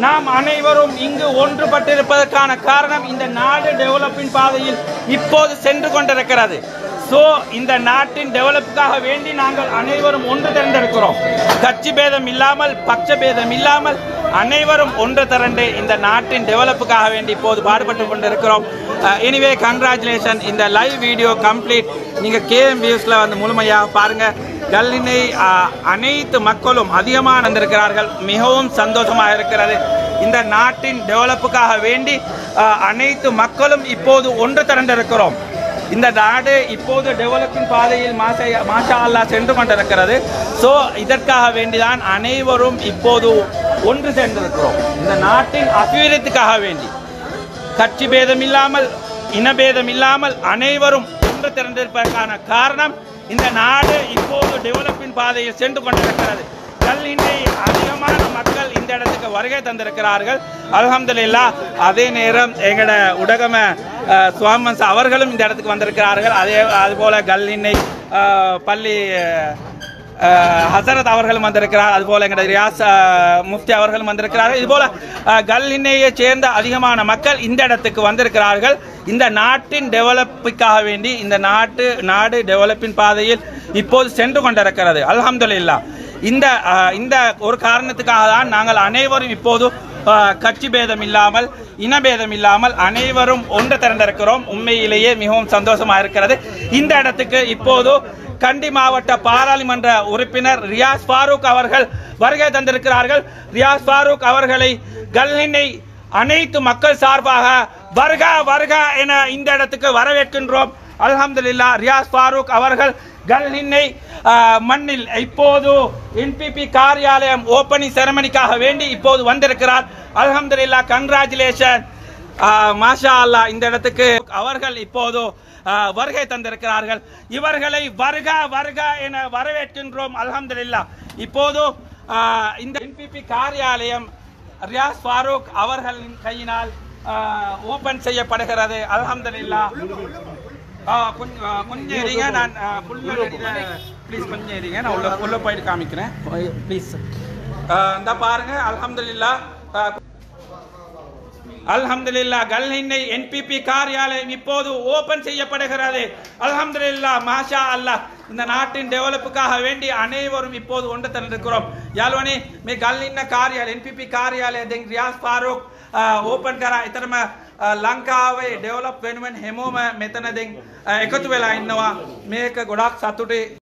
நாம் அனைவரும் இங்கு ஒன்றுபட்டிருப்பதற்கான காரணம் இந்த நாடு டெவலப்பின் பாதையில் இப்போது சென்று கொண்டிருக்கிறது. சோ இந்த நாட்டின் டெவலப்புக்காக வேண்டி நாங்கள் அனைவரும் ஒன்று திரண்டிருக்கிறோம். கட்சி பேதம் இல்லாமல் பட்ச பேதம் இல்லாமல் அனைவரும் ஒன்று திரண்டு இந்த நாட்டின் டெவலப்புக்காக வேண்டி இப்போது பாடுபட்டு கொண்டிருக்கிறோம். எனிவே கங்க்ராச்சுலேஷன், இந்த லைவ் வீடியோ கம்ப்ளீட். நீங்கள் கேஎம் வியூஸ்ல வந்து முழுமையாக பாருங்க. கல்லினை அனைத்து மக்களும் அதிகமாக வந்திருக்கிறார்கள். மிகவும் சந்தோஷமாக இருக்கிறது. இந்த நாட்டின் டெவலப்புக்காக வேண்டி அனைத்து மக்களும் இப்போது ஒன்று திரண்டிருக்கிறோம். இந்த நாடு இப்போது டெவலப்பிங் பாதையில் மாஷா அல்லாஹ் சென்று கொண்டிருக்கிறது. ஸோ இதற்காக வேண்டிதான் அனைவரும் இப்போது ஒன்று சேர்ந்திருக்கிறோம். இந்த நாட்டின் அபிவிருத்திக்காக வேண்டி கட்சி பேதம் இல்லாமல் இனபேதம் இல்லாமல் அனைவரும் ஒன்று திரண்டிருப்பதற்கான காரணம் இந்த நாடு இப்போது டெவலப்பின் பாதையில் சென்று கொண்டிருக்கிறது. கல்லினை அதிகமான மக்கள் இந்த இடத்துக்கு வருகை தந்திருக்கிறார்கள். அல்ஹம்துலில்லாஹ். அதே நேரம் எங்களோட உடகம சுவாமன்ஸ் அவர்களும் இந்த இடத்துக்கு வந்திருக்கிறார்கள். அதுபோல கல்லினை பள்ளி ஹசரத் அவர்களும் வந்திருக்கிறார். அதுபோல எங்களோட ரியாஸ் முஃப்தி அவர்களும் வந்திருக்கிறார்கள். இதுபோல கல்லினையை சேர்ந்த அதிகமான மக்கள் இந்த இடத்துக்கு வந்திருக்கிறார்கள். இந்த நாட்டின் டெவலப்புக்காக வேண்டி இந்த நாடு டெவலப்பின் பாதையில் இப்போது சென்று கொண்டிருக்கிறது. அல்ஹம்துலில்லாஹ். இந்த ஒரு காரணத்துக்காக தான் நாங்கள் அனைவரும் இப்போது கட்சி பேதம் இல்லாமல் இனபேதம் இல்லாமல் அனைவரும் ஒன்று திரண்டிருக்கிறோம். உண்மையிலேயே மிகவும் சந்தோஷமாக இருக்கிறது. இந்த இடத்துக்கு இப்போது கண்டி மாவட்ட பாராளுமன்ற உறுப்பினர் ரியாஸ் ஃபாரூக் அவர்கள் வருகை தந்திருக்கிறார்கள். ரியாஸ் ஃபாரூக் அவர்களை கல்லினை அனைத்து மக்கள் சார்பாக வருகா வருகா என இந்த இடத்துக்கு வரவேற்கின்றோம். அல்ஹம்துலில்லாஹ். ரியாஸ் ஃபாரூக் அவர்கள் கல்லினை மண்ணில் இப்போது என்பிபி காரியாலயம் ஓபனிங் செரமனிக்காக வேண்டி இப்போது வந்திருக்கிறார். அல்ஹம்துலில்லாஹ். கங்க்ராச்சுலேஷன், மாஷா அல்லாஹ். இந்த இடத்துக்கு அவர்கள் இப்போது வருகை தந்திருக்கிறார்கள். இவர்களை வருகா வருகா என வரவேற்கின்றோம். அல்ஹம்துலில்லாஹ். இப்போது இந்த என்பிபி காரியாலயம் ரியாஸ் ஃபாரூக் அவர்களின் கையினால் ஓபன் செய்யப்படுகிறது. அல்ஹம்துலில்லாஹ். கொஞ்சம் இருங்க, நான் ப்ளீஸ் கொஞ்சம் இருங்க, நான் உள்ள போயிட்டு காமிக்கிறேன் ப்ளீஸ். இந்த பாருங்க. அல்ஹம்துலில்லாஹ். அல்ஹம்துலில்லாஹ். கல்லினை என்பிபி காரியாலயம் இப்போது ஓபன் செய்யப்படுகிறது. அல்ஹம்துலில்லாஹ். மாஷா அல்லாஹ். இந்த நாட்டின் டெவலப்புக்காக வேண்டி அனைவரும் இப்போது ஒன்று திரண்டிருக்கிறோம். யாழ்வனி மே கல்லின காரியாலயம் என்பிபி කාර්යාලය රියාස් ෆාරූක් ඕපන් කරා. ඊතරම ලංකාවේ ඩෙවලොප් වෙනුවෙන් හැමෝම මෙතන එකතු වෙලා ඉන්නවා. මේක ගොඩක් සතුටුයි.